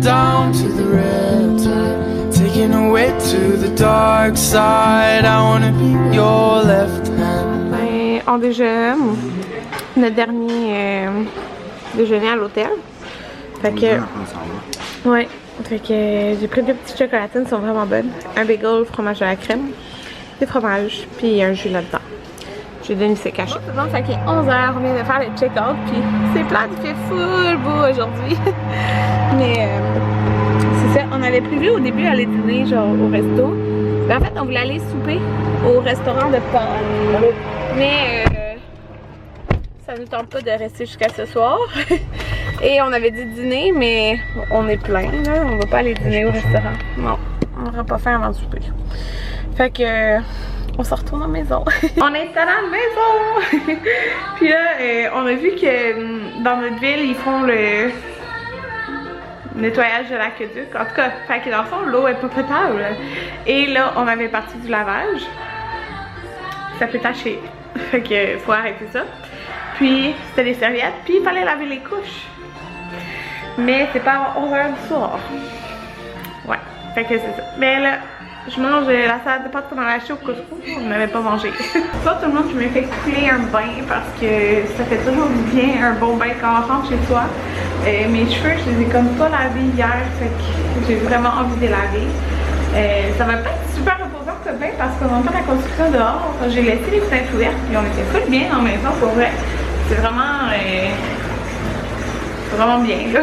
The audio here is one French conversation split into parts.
down to the riptide, taking away to the dark side. I wanna be your left hand. Ben, on déjeune. Notre dernier déjeuner à l'hôtel. Fait que. Ouais. Fait que j'ai pris deux petites chocolatines, elles sont vraiment bonnes. Un bagel, fromage à la crème, des fromages, puis un jus là-dedans. J'ai donné ses cachets. Tout le monde, fait qu'il est 11h, on vient de faire le check-out, puis c'est plat, il fait full beau aujourd'hui. Mais c'est ça, on avait prévu au début aller dîner genre au resto. Mais en fait, on voulait aller souper au restaurant de Paul. Mais ça nous tente pas de rester jusqu'à ce soir. Et on avait dit dîner, mais on est plein là, on va pas aller dîner au restaurant. Non, on n'aura pas faim avant de souper. Fait que on se retourne à la maison. On est installé à la maison! Puis là, on a vu que dans notre ville, ils font le nettoyage de l'aqueduc. En tout cas, fait que dans le fond, l'eau est pas potable. Et là, on avait parti du lavage. Ça peut tacher. Fait que faut arrêter ça. Puis c'était des serviettes. Puis il fallait laver les couches. Mais c'est pas avant 11h du soir. Ouais, fait que c'est ça. Mais là, je mange la salade de pâtes qu'on a achetée au Costco. On n'avait pas mangé. Pas tout le monde, je me fais couler un bain parce que ça fait toujours du bien un bon bain quand on rentre chez soi. Mes cheveux, je les ai comme pas lavés hier. Fait que j'ai vraiment envie de les laver. Ça va pas être super reposant ce bain parce qu'on entend la construction dehors. J'ai laissé les fenêtres ouvertes puis on était full bien en maison pour vrai. C'est vraiment bien là.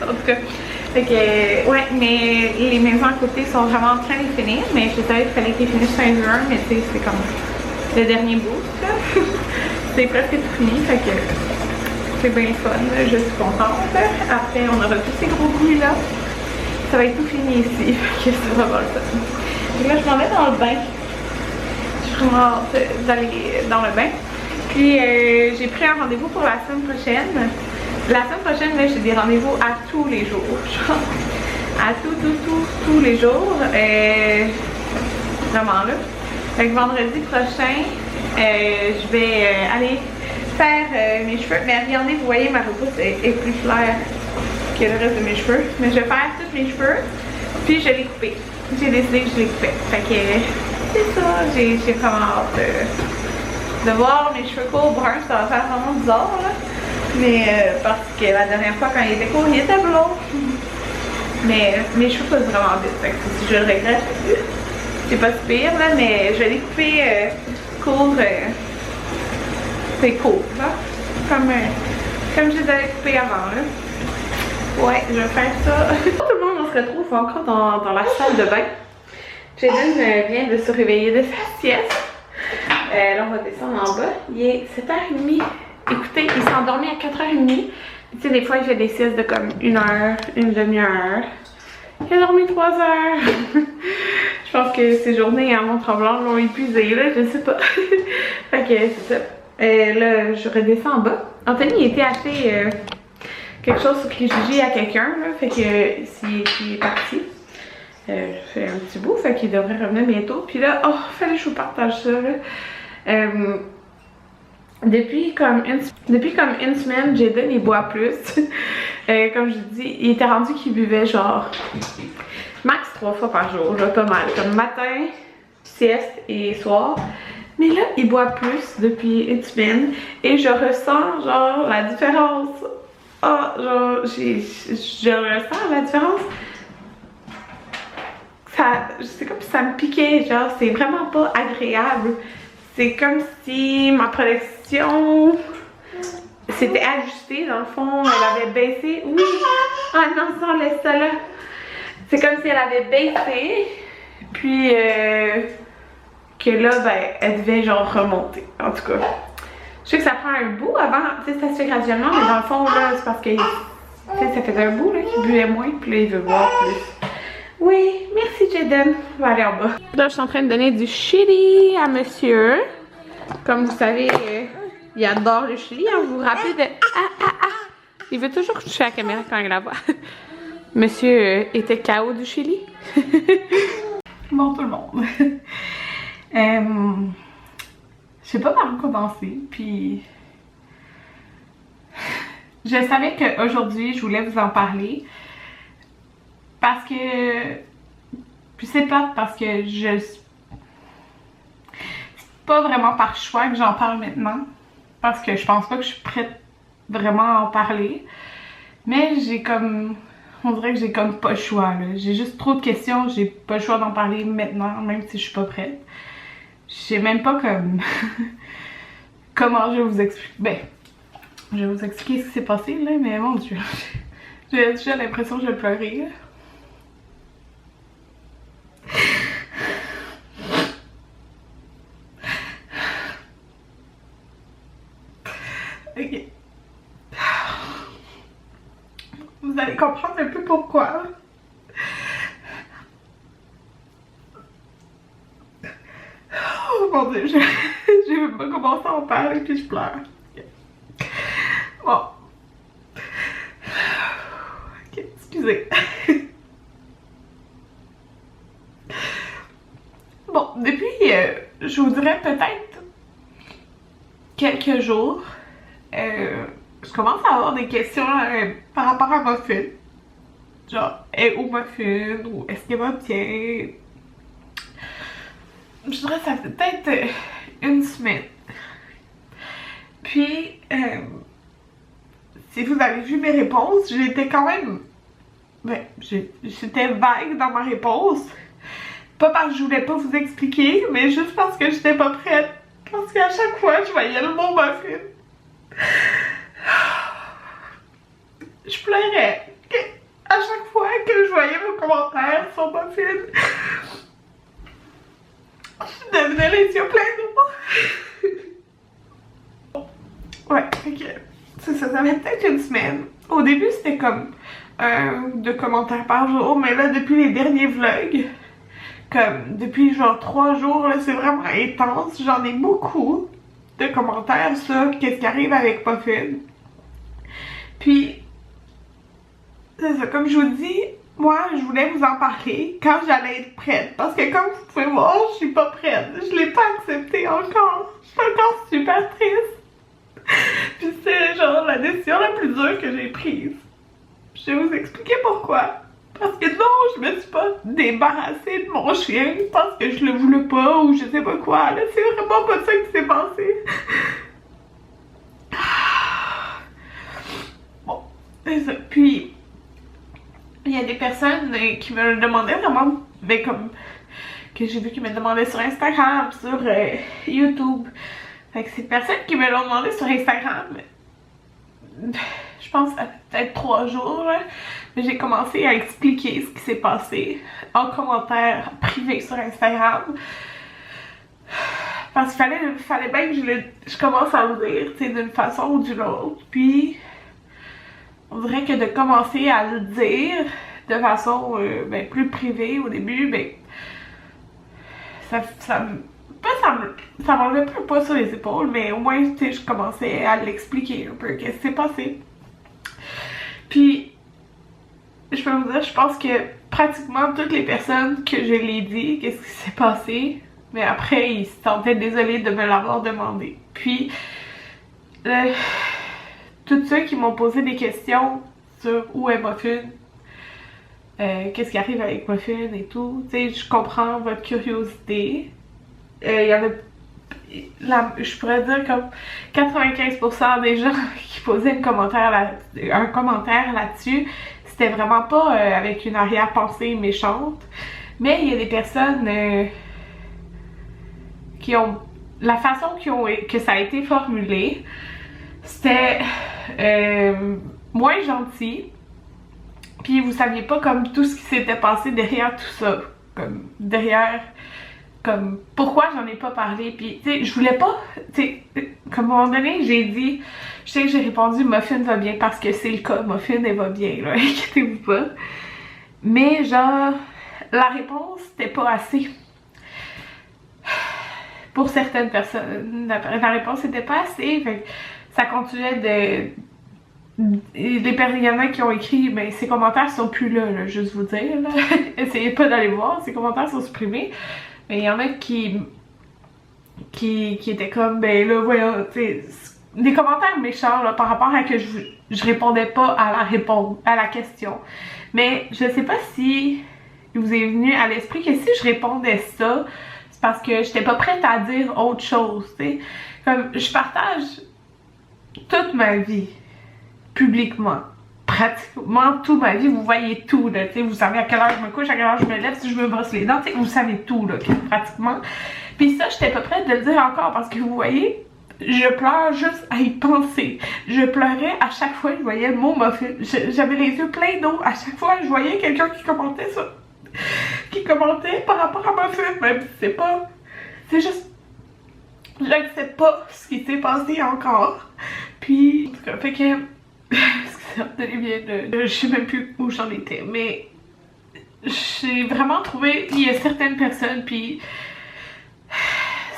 En tout cas. Fait que ouais, mais les maisons à côté sont vraiment en train de finir, mais je savais qu'il fallait qu'ils finissent fin juin, mais tu sais, c'est comme le dernier bout là. C'est presque tout fini, fait que c'est bien fun, là. Je suis contente. Après on aura tous ces gros bruits là. Ça va être tout fini ici, fait que c'est vraiment le fun. Donc là je m'en vais dans le bain. Je suis vraiment hâte d'aller dans le bain. Puis j'ai pris un rendez-vous pour la semaine prochaine. La semaine prochaine, là, j'ai des rendez-vous à tous les jours. Genre, à tous les jours. Vraiment là. Fait que vendredi prochain, je vais aller faire mes cheveux. Mais regardez, vous voyez, ma repousse est plus claire que le reste de mes cheveux. Mais je vais faire tous mes cheveux. Puis je vais les couper. J'ai décidé que je les coupais. Fait que c'est ça. J'ai vraiment hâte de voir mes cheveux courts bruns. Ça va faire vraiment bizarre là. Mais parce que la dernière fois quand il était court, il était blond. Mais mes cheveux passent vraiment vite. Fait que si je le regrette, c'est pas si pire là, mais je vais les couper court. C'est court là. Comme je les avais coupés avant là. Ouais, je vais faire ça. Tout le monde on se retrouve encore dans la salle de bain. Jaden vient de se réveiller de sa sieste. Là on va descendre en bas. Il est 7h30. Écoutez, il s'est endormi à 4h30. Tu sais, des fois, il fait des siestes de comme 1 heure, une demi-heure. Il a dormi 3 heures. Je pense que ces journées à Mont-Tremblant l'ont épuisé, là, je sais pas. Fait que c'est ça. Là, je redescends en bas. Anthony, il était acheté quelque chose sur Kijiji à quelqu'un, là. Fait que s'il est parti. Fait un petit bout, fait qu'il devrait revenir bientôt. Puis là, oh, fallait que je vous partage ça, là. Depuis comme une semaine, Jaden il boit plus. Comme je dis, il était rendu qu'il buvait genre max 3 fois par jour, là, pas mal. Comme matin, sieste et soir. Mais là, il boit plus depuis une semaine et je ressens genre la différence. Oh, genre, je ressens la différence. C'est comme si ça me piquait, genre, c'est vraiment pas agréable. C'est comme si ma protection s'était ajustée, dans le fond, elle avait baissé. Oui! Ah non, ça, laisse ça là. C'est comme si elle avait baissé, puis que là, ben, elle devait genre remonter. En tout cas, je sais que ça prend un bout avant, tu sais, ça se fait graduellement, mais dans le fond, là, c'est parce que ça faisait un bout là qu'il buvait moins, puis là, il veut boire plus. Oui, merci Jaden. On va aller en bas. Là, je suis en train de donner du chili à monsieur. Comme vous savez, il adore le chili. Hein, vous vous rappelez de... Il veut toujours toucher la caméra quand il la voit. Monsieur était KO du chili. Bon, tout le monde. Je sais pas par où commencer. Puis... Je savais qu'aujourd'hui, je voulais vous en parler. Parce que... Puis c'est plate parce que c'est pas vraiment par choix que j'en parle maintenant. Parce que je pense pas que je suis prête vraiment à en parler. Mais j'ai comme... On dirait que j'ai comme pas le choix, là. J'ai juste trop de questions, j'ai pas le choix d'en parler maintenant, même si je suis pas prête. Je sais même pas comme... comment je vais vous expliquer... Ben, je vais vous expliquer ce qui s'est passé, là, mais mon Dieu. J'ai déjà l'impression que je vais pleurer, là. Ok. Vous allez comprendre un peu pourquoi. Oh mon Dieu, je vais pas commencer à en parler puis je pleure. Bon. Ok, excusez. Bon, depuis, je vous dirais peut-être quelques jours, je commence à avoir des questions par rapport à Muffin. Genre, est où Muffin? Ou est-ce qu'elle va bien? Je dirais que ça fait peut-être une semaine. Puis, si vous avez vu mes réponses, j'étais quand même... Ben, j'étais vague dans ma réponse. Pas parce que je voulais pas vous expliquer, mais juste parce que j'étais pas prête. Parce qu'à chaque fois, je voyais le mot Muffin. Je pleurais. À chaque fois que je voyais vos commentaires sur Muffin, je devenais les yeux pleins d'eau. Ouais, ok. Ça fait peut-être une semaine. Au début, c'était comme 2 commentaires par jour, mais là, depuis les derniers vlogs, comme depuis genre 3 jours, là, c'est vraiment intense. J'en ai beaucoup de commentaires sur qu'est-ce qui arrive avec Muffin. Puis, c'est ça, comme je vous dis, moi, je voulais vous en parler quand j'allais être prête. Parce que comme vous pouvez voir, je suis pas prête. Je l'ai pas accepté encore. Je suis encore super triste. Puis c'est genre la décision la plus dure que j'ai prise. Je vais vous expliquer pourquoi. Parce que non, je me suis pas débarrassée de mon chien parce que je le voulais pas ou je sais pas quoi. Là, c'est vraiment pas ça qui s'est passé. Bon, c'est ça. Puis, il y a des personnes qui me le demandaient vraiment, mais comme que j'ai vu qui me demandaient sur Instagram, sur YouTube. Fait que ces personnes qui me l'ont demandé sur Instagram, je pense que ça fait peut-être 3 jours, là, mais j'ai commencé à expliquer ce qui s'est passé en commentaire privé sur Instagram. Parce qu'il fallait bien que je commence à le dire, tu sais, d'une façon ou d'une autre. Puis, on dirait que de commencer à le dire de façon plus privée au début, ben, ça m'enlevait pas un poids sur les épaules, mais au moins, tu sais, je commençais à l'expliquer un peu qu'est-ce qui s'est passé. Puis, je peux vous dire, je pense que pratiquement toutes les personnes que je l'ai dit qu'est-ce qui s'est passé, mais après, ils se sentaient désolés de me l'avoir demandé. Puis, tous ceux qui m'ont posé des questions sur où est Muffin, qu'est-ce qui arrive avec Muffin et tout, tu sais, je comprends votre curiosité. Il y en a, je pourrais dire comme 95% des gens qui posaient un commentaire là-dessus, c'était vraiment pas avec une arrière-pensée méchante, mais il y a des personnes qui ont, la façon que ça a été formulé, c'était moins gentil, puis vous saviez pas comme tout ce qui s'était passé derrière tout ça, comme derrière, comme pourquoi j'en ai pas parlé. Puis tu sais, je voulais pas, tu sais, comme à un moment donné j'ai dit, je sais que j'ai répondu Muffin va bien parce que c'est le cas, Muffin elle va bien là, inquiétez-vous pas, mais genre la réponse c'était pas assez pour certaines personnes, la réponse était pas assez, fait que ça continuait de... Il y en a qui ont écrit, mais ces commentaires sont plus là, juste vous dire, là. Essayez pas d'aller voir, ces commentaires sont supprimés. Mais il y en a qui étaient comme, ben là, voyons, tu sais, des commentaires méchants là, par rapport à que je répondais pas à la question. Mais je sais pas si il vous est venu à l'esprit que si je répondais ça, c'est parce que j'étais pas prête à dire autre chose, tu sais. Comme je partage toute ma vie publiquement. Pratiquement toute ma vie, vous voyez tout, là, tu sais, vous savez à quelle heure je me couche, à quelle heure je me lève, si je me brosse les dents, tu sais, vous savez tout, là, pratiquement. Puis ça, j'étais pas prête de le dire encore parce que vous voyez, je pleure juste à y penser. Je pleurais à chaque fois que je voyais le mot muffin. J'avais les yeux pleins d'eau à chaque fois que je voyais quelqu'un qui commentait ça. Qui commentait par rapport à muffin, même si c'est pas... C'est juste... J'accepte pas ce qui s'est passé encore. Puis, en tout cas, fait que... Tenez bien, je sais même plus où j'en étais, mais j'ai vraiment trouvé, il y a certaines personnes, puis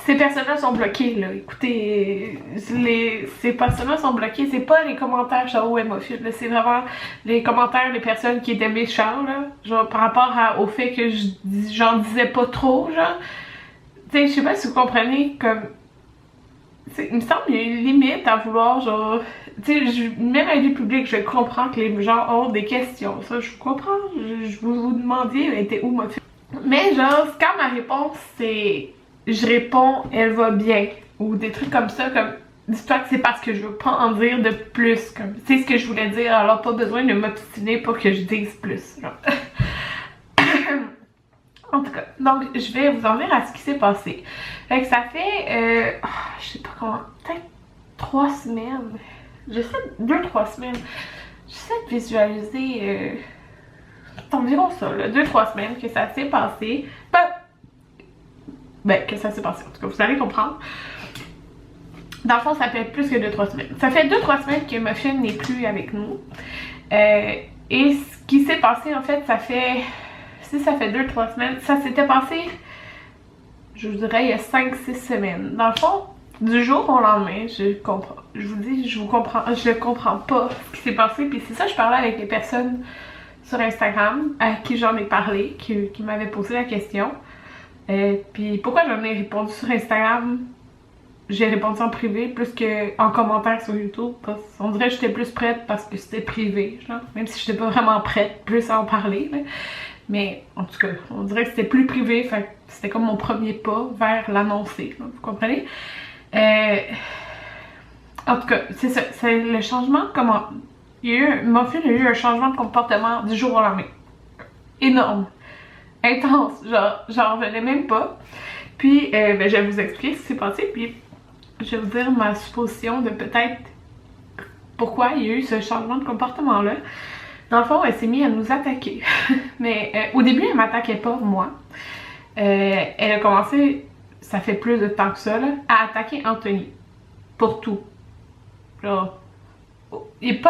ces personnes-là sont bloquées, là. Écoutez, ces personnes-là sont bloquées, c'est pas les commentaires genre hémophile, c'est vraiment les commentaires des personnes qui étaient méchants, là, genre par rapport au fait que j'en disais pas trop, genre. Tu sais, je sais pas si vous comprenez, comme... il me semble qu'il y a une limite à vouloir, genre... Tu sais, même à la vie publique, je comprends que les gens ont des questions. Ça, je comprends. Je vous demandiez, elle était où, ma fille? Mais genre, quand ma réponse, c'est... Je réponds, elle va bien. Ou des trucs comme ça, comme... Dis-toi que c'est parce que je veux pas en dire de plus. Comme, c'est ce que je voulais dire, alors pas besoin de m'obstiner pour que je dise plus. Genre. En tout cas, donc je vais vous en dire à ce qui s'est passé. Fait que ça fait... je sais pas comment... Peut-être 3 semaines... J'essaie 2-3 semaines. J'essaie de visualiser environ ça, là, 2-3 semaines que ça s'est passé. Que ça s'est passé. En tout cas, vous allez comprendre. Dans le fond, ça fait plus que 2-3 semaines. Ça fait 2-3 semaines que Muffin n'est plus avec nous. Et ce qui s'est passé, en fait, ça fait... Si ça fait 2-3 semaines, ça s'était passé, je vous dirais, il y a 5-6 semaines. Dans le fond, du jour au lendemain, je vous dis, je comprends pas ce qui s'est passé. Puis c'est ça, je parlais avec les personnes sur Instagram à qui j'en ai parlé, qui m'avaient posé la question. Puis pourquoi j'en ai répondu sur Instagram, j'ai répondu en privé plus qu'en commentaire sur YouTube. Parce qu'on dirait que j'étais plus prête parce que c'était privé, genre. Même si j'étais pas vraiment prête plus à en parler, là. Mais en tout cas, on dirait que c'était plus privé, fait que c'était comme mon premier pas vers l'annoncer, vous comprenez? En tout cas, c'est ça, c'est le changement de comment... Muffin a eu un changement de comportement du jour au lendemain. Énorme. Intense, genre, j'en revenais même pas. Puis, je vais vous expliquer ce qui s'est passé, puis je vais vous dire ma supposition de peut-être pourquoi il y a eu ce changement de comportement-là. Dans le fond, elle s'est mise à nous attaquer. Mais au début, elle m'attaquait pas, moi. Elle a commencé... Ça fait plus de temps que ça, là, à attaquer Anthony. Pour tout. Genre, il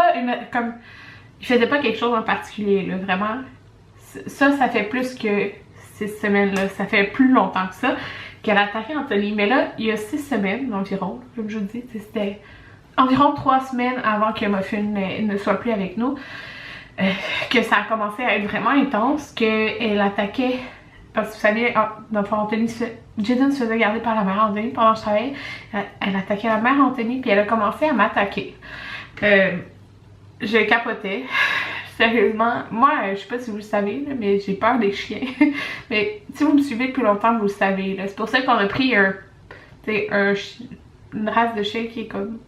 faisait pas quelque chose en particulier, là, vraiment. Ça fait plus que 6 semaines, là. Ça fait plus longtemps que ça qu'elle a attaqué Anthony. Mais là, il y a 6 semaines environ, comme je vous dis, c'était environ 3 semaines avant que Muffin ne soit plus avec nous, que ça a commencé à être vraiment intense, qu'elle attaquait... Parce que vous savez, dans le fond, Jaden se faisait garder par la mère Anthony pendant que je travaillais. Elle attaquait la mère Anthony, puis elle a commencé à m'attaquer. Je capotais. Sérieusement, moi, je sais pas si vous le savez, là, mais j'ai peur des chiens. Mais si vous me suivez depuis longtemps, vous le savez. C'est pour ça qu'on a pris une race de chien qui est comme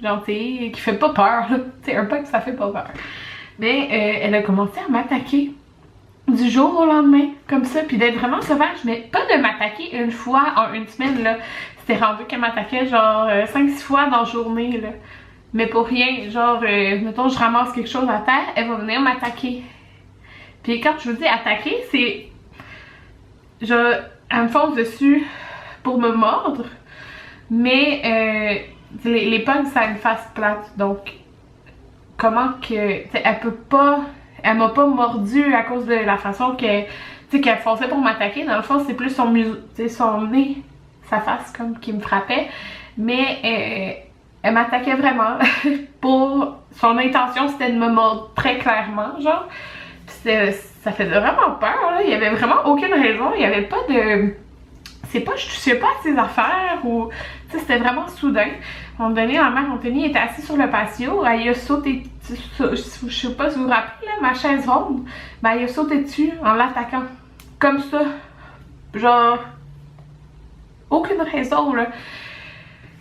gentille et qui fait pas peur. Un pug, ça fait pas peur. Mais elle a commencé à m'attaquer. Du jour au lendemain, comme ça, puis d'être vraiment sauvage, mais pas de m'attaquer une fois en une semaine, là. C'était rendu qu'elle m'attaquait genre 5-6 fois dans la journée, là. Mais pour rien, genre, mettons, je ramasse quelque chose à terre, elle va venir m'attaquer. Puis quand je vous dis attaquer, c'est... Genre, elle me fonce dessus pour me mordre, mais les pugs, ça a une face plate, donc comment que... Elle peut pas... Elle m'a pas mordu à cause de la façon qu'elle fonçait pour m'attaquer. Dans le fond, c'est plus son nez, sa face comme qui me frappait. Mais elle m'attaquait vraiment. Pour son intention, c'était de me mordre très clairement, genre. Puis ça faisait vraiment peur, là. Il y avait vraiment aucune raison. Il y avait pas de... c'est pas, je touchais pas à ses affaires ou, tu sais, c'était vraiment soudain. À un moment donné, ma mère Anthony était assise sur le patio, elle a sauté, je sais pas si vous vous rappelez, là, ma chaise ronde, ben elle a sauté dessus en l'attaquant. Comme ça. Genre, aucune raison, là.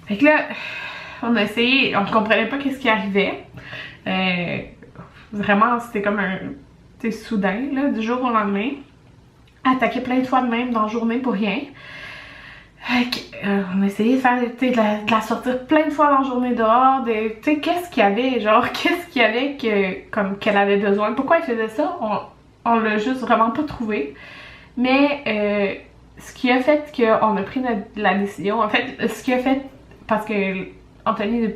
Fait que là, on a essayé, on comprenait pas qu'est-ce qui arrivait. Vraiment, c'était comme un, tu sais, soudain, là, du jour au lendemain. Attaqué plein de fois de même dans la journée pour rien. On a essayé de faire, de la sortir plein de fois dans la journée dehors, tu sais, qu'est-ce qu'il y avait, genre, qu'est-ce qu'il y avait comme qu'elle avait besoin, pourquoi elle faisait ça, on l'a juste vraiment pas trouvé. Mais ce qui a fait qu'on a pris la décision, en fait, ce qui a fait, parce que Anthony,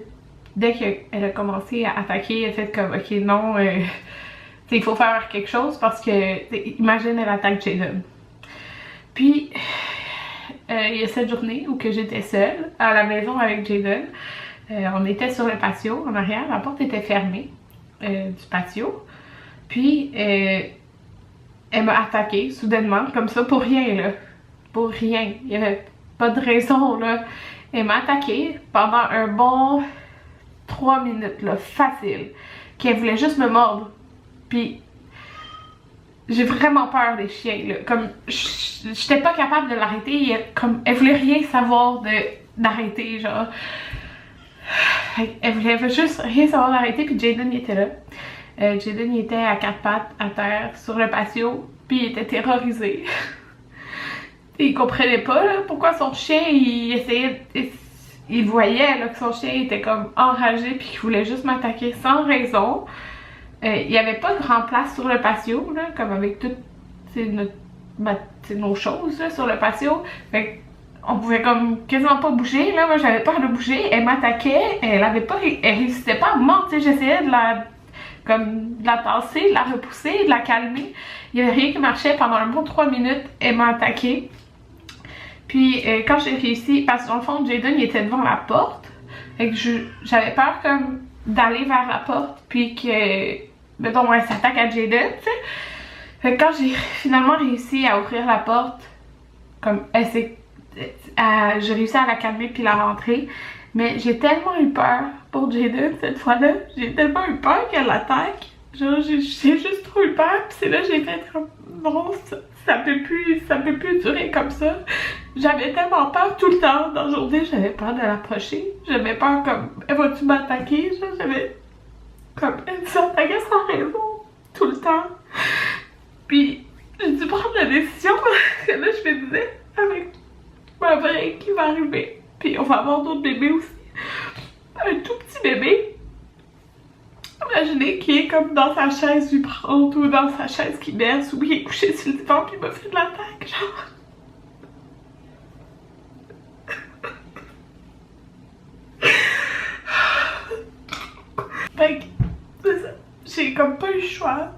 dès qu'elle a commencé à attaquer, elle a fait comme, ok, non, il faut faire quelque chose parce que, imagine, elle attaque Jaden. Puis, il y a cette journée où que j'étais seule à la maison avec Jaden. On était sur le patio en arrière, la porte était fermée du patio. Puis, elle m'a attaquée soudainement, comme ça, pour rien, là. Pour rien. Il n'y avait pas de raison, là. Elle m'a attaquée pendant un bon 3 minutes, là, facile. Qu'elle voulait juste me mordre. Puis, j'ai vraiment peur des chiens, là. Comme, j'étais pas capable de l'arrêter. Comme, elle voulait rien savoir d'arrêter, genre. Elle voulait juste rien savoir d'arrêter, puis Jaden, il était là. Jaden, il était à 4 pattes, à terre, sur le patio, puis il était terrorisé. Il comprenait pas, là, pourquoi son chien, il essayait... Il voyait, là, que son chien était comme enragé, puis qu'il voulait juste m'attaquer sans raison. Il n'y avait pas de grand place sur le patio, là, comme avec toutes nos choses, là, sur le patio. Fait on pouvait comme quasiment pas bouger, là, moi j'avais peur de bouger, elle m'attaquait, elle réussissait pas à me mordre, tu sais, j'essayais de la tasser, de la repousser, de la calmer. Il y avait rien qui marchait, pendant un bon 3 minutes, elle m'a attaqué. Puis quand j'ai réussi, parce que dans le fond, Jaden il était devant la porte, fait que j'avais peur comme d'aller vers la porte, puis que, mettons, elle s'attaque à Jaden, tu sais. Fait que quand j'ai finalement réussi à ouvrir la porte, comme j'ai réussi à la calmer puis la rentrer, mais j'ai tellement eu peur pour Jaden cette fois-là, j'ai tellement eu peur qu'elle l'attaque, genre j'ai juste trop eu peur, puis c'est là j'ai fait comme non, ça peut plus durer comme ça. J'avais tellement peur tout le temps dans la journée, j'avais peur de l'approcher, j'avais peur comme elle va-tu m'attaquer, j'avais comme elle s'attaquait sans raison tout le temps. Puis j'ai dû prendre la décision parce que là je me disais avec ma vraie qui va arriver, puis on va avoir d'autres bébés aussi, un tout petit bébé, imaginez qu'il est comme dans sa chaise vibrante ou dans sa chaise qui berce ou il est couché sur le divan puis il m'a fait de l'attaque, genre. Fait que c'est ça, j'ai comme pas eu le choix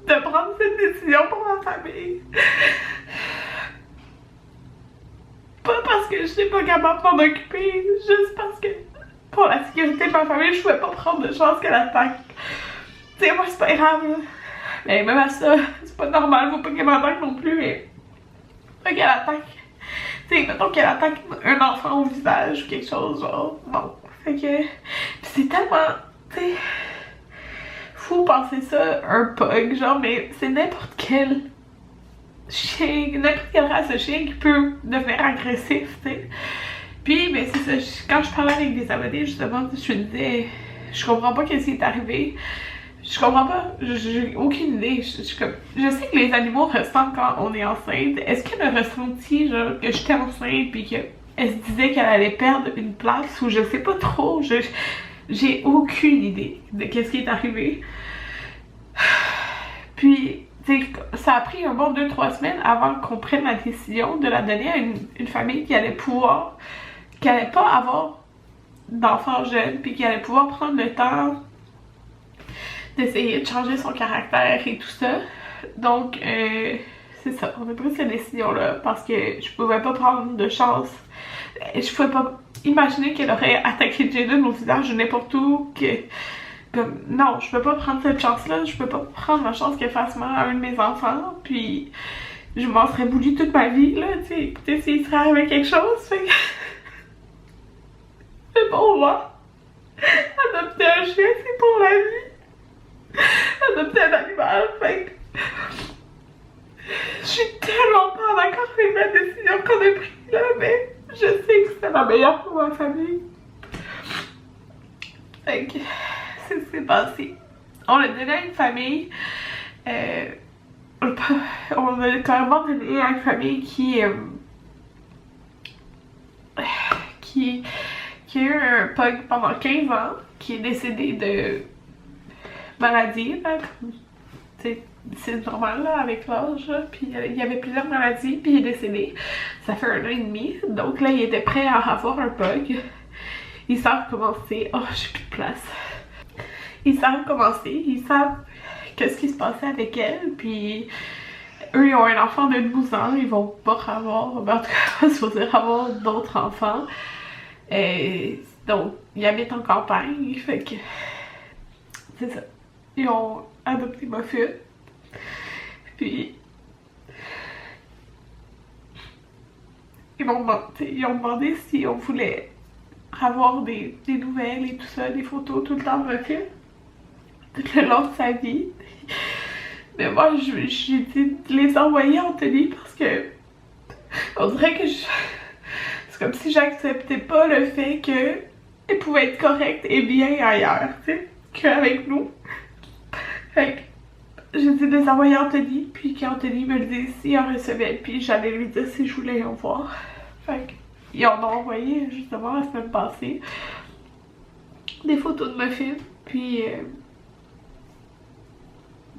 de prendre cette décision pour ma famille. Pas parce que je suis pas capable de m'en occuper, juste parce que pour la sécurité de ma famille, je pouvais pas prendre de chance qu'elle attaque. Tu sais, moi c'est pas grave, là. Mais même à ça, c'est pas normal, faut pas qu'elle m'attaque non plus, mais faut qu'elle attaque. Tu sais, mettons qu'elle attaque un enfant au visage ou quelque chose, genre, non. Fait que, pis c'est tellement, tu sais, fou penser ça, un pug, genre, mais c'est n'importe quel chien, n'importe quelle race de chien qui peut devenir agressif, tu sais. Puis, mais c'est ça, quand je parlais avec des abonnés, justement, je me disais, je comprends pas qu'est-ce qui est arrivé. Je comprends pas, j'ai aucune idée. Je sais que les animaux ressentent quand on est enceinte. Est-ce qu'elle a ressenti, genre, que j'étais enceinte puis qu'elle se disait qu'elle allait perdre une place ou je sais pas trop. J'ai aucune idée de qu'est-ce qui est arrivé. Puis, tu sais, ça a pris un bon 2-3 semaines avant qu'on prenne la décision de la donner à une famille qui allait pas avoir d'enfants jeunes puis qui allait pouvoir prendre le temps d'essayer de changer son caractère et tout ça. Donc, c'est ça, on a pris cette décision-là parce que je pouvais pas prendre de chance. Je pouvais pas imaginer qu'elle aurait attaqué Jaden au visage ou n'importe où. Comme, non, je peux pas prendre cette chance-là, je peux pas prendre la chance qu'elle fasse mal à un de mes enfants. Puis, je m'en serais voulu toute ma vie, là, tu sais, écoutez, s'il serait arrivé quelque chose, fait que... Mais bon, moi, adopter un chien, c'est pour la vie. Adopter un animal, fait que... Je suis tellement pas d'accord avec la décision qu'on a prise, là, mais je sais que c'était la meilleure pour ma famille. Fait que... c'est ce qui s'est passé. On l'a donné à une famille... on a carrément donné à une famille qui a eu un pug pendant 15 ans, qui est décédé de maladie, là, c'est normal là, avec l'âge, puis il y avait plusieurs maladies, puis il est décédé. Ça fait 1 an et demi, donc là il était prêt à avoir un pug. Ils savent commencer. Oh, j'ai plus de place. Ils savent commencer, ils savent qu'est-ce qui se passait avec elle, puis eux ils ont un enfant de 12 ans, ils vont pas avoir, en tout cas supposé avoir d'autres enfants. Et donc ils habitent en campagne, fait que c'est ça. Ils ont adopté Muffin, puis ils ont demandé si on voulait avoir des nouvelles et tout ça, des photos tout le temps de Muffin, tout le long de sa vie. Mais moi, j'ai dit de les envoyer à Anthony parce que on dirait que c'est comme si j'acceptais pas le fait qu'elle pouvait être correcte et bien ailleurs, tu sais, qu'avec nous. Fait que j'ai dit de les envoyer à Anthony, puis qu'Anthony me le dise s'il en recevait, puis j'allais lui dire si je voulais en voir. Fait qu'ils en ont envoyé justement la semaine passée des photos de Muffin, puis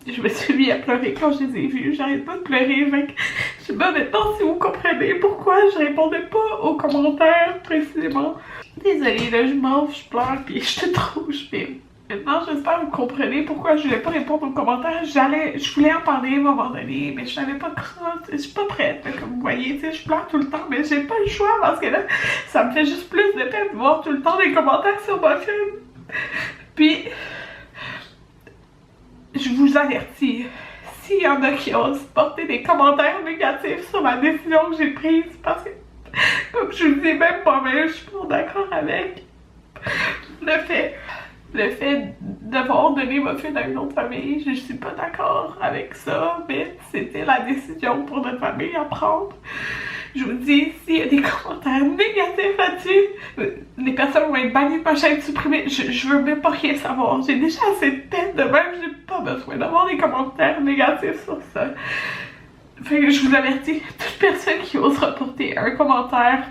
je me suis mis à pleurer quand je les ai vus. J'arrête pas de pleurer, fait que je sais pas maintenant si vous comprenez pourquoi je répondais pas aux commentaires précisément. Désolée là, je m'offre, je pleure puis je te trouve, mais maintenant j'espère que vous comprenez pourquoi je voulais pas répondre aux commentaires. Je voulais en parler à un moment donné, mais je savais pas comment, je suis pas prête, là, comme vous voyez, tu sais, je pleure tout le temps, mais j'ai pas le choix parce que là, ça me fait juste plus de peine de voir tout le temps des commentaires sur ma film. Puis... je vous avertis, s'il y en a qui osent porter des commentaires négatifs sur la décision que j'ai prise, parce que, comme je vous dis, même moi-même, je suis pas d'accord avec le fait d'avoir donné Muffin à une autre famille. Je suis pas d'accord avec ça, mais c'était la décision pour notre famille à prendre. Je vous dis, s'il y a des commentaires négatifs là-dessus, les personnes vont être bannies de ma chaîne, supprimée. Je veux même pas rien savoir. J'ai déjà assez de peine de même, j'ai pas besoin d'avoir des commentaires négatifs sur ça. Fait que je vous avertis, toute personne qui ose reporter un commentaire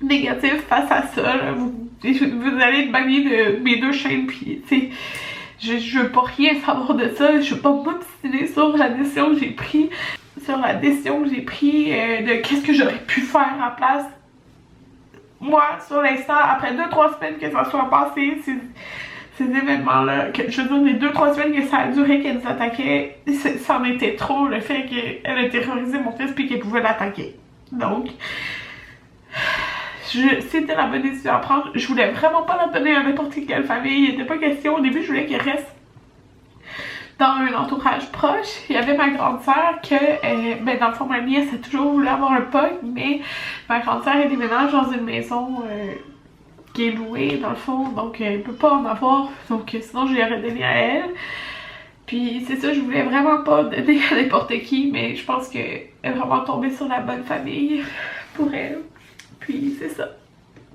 négatif face à ça, là, vous allez être banni de mes 2 chaînes, puis tu sais, je veux pas rien savoir de ça, je veux pas m'obstiner sur la décision que j'ai prise. De qu'est-ce que j'aurais pu faire à la place. Moi, sur l'instant, après 2-3 semaines que ça soit passé, ces événements-là, je veux dire, les 2-3 semaines que ça a duré qu'elle nous attaquait, ça en était trop, le fait qu'elle a terrorisé mon fils puis qu'elle pouvait l'attaquer. Donc, c'était la bonne décision à prendre. Je voulais vraiment pas la donner à n'importe quelle famille, il n'était pas question. Au début, je voulais qu'elle reste dans un entourage proche. Il y avait ma grande sœur que, ben dans le fond, ma nièce a toujours voulu avoir un pug, mais ma grande sœur elle déménage dans une maison qui est louée dans le fond, donc elle peut pas en avoir, donc sinon je lui aurais donné à elle. Puis c'est ça, je voulais vraiment pas donner à n'importe qui, mais je pense qu'elle est vraiment tombée sur la bonne famille pour elle. Puis c'est ça.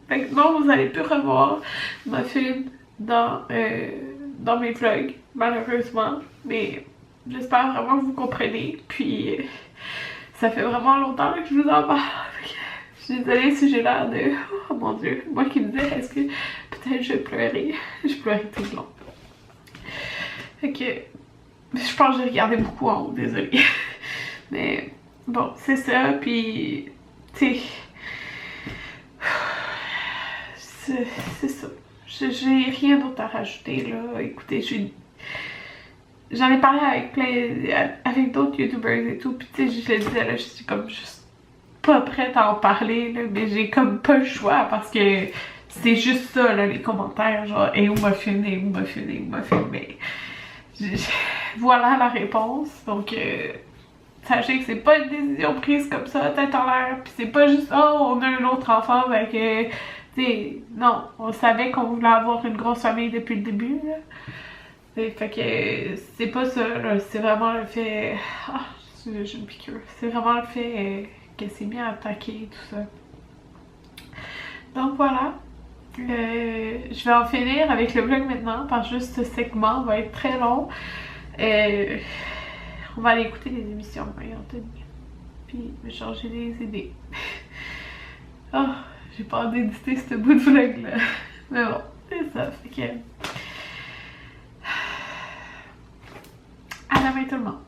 Fait que non, vous allez plus revoir Muffin dans mes vlogs, malheureusement, mais j'espère vraiment que vous comprenez, puis ça fait vraiment longtemps que je vous en parle. Je suis désolée si j'ai l'air de... oh mon dieu, moi qui me disais, est-ce que peut-être je vais pleurer? Je pleurais tout le long. Fait que je pense que j'ai regardé beaucoup en haut, désolée. Mais bon, c'est ça, puis tu sais, c'est ça. J'ai rien d'autre à rajouter là. Écoutez, j'en ai parlé avec d'autres youtubeurs et tout, puis tu sais, je le disais là, je suis comme juste pas prête à en parler là, mais j'ai comme pas le choix parce que c'est juste ça là, les commentaires, genre et où Muffin, et où Muffin, et où Muffin, mais voilà la réponse, donc sachez que c'est pas une décision prise comme ça, tête en l'air, pis c'est pas juste « Oh, on a un autre enfant, fait que... » T'sais, non, on savait qu'on voulait avoir une grosse famille depuis le début, là. Fait que c'est pas ça, là, c'est vraiment le fait... Ah, j'ai une piqûre. C'est vraiment le fait qu'elle s'est mis à attaquer, tout ça. Donc voilà. Je vais en finir avec le vlog maintenant, parce que juste ce segment va être très long. On va aller écouter des émissions, Anthony. Puis me changer les idées. Oh, j'ai pas hâte d'éditer ce bout de vlog-là. Mais bon, c'est ça, fait que... À la main tout le monde.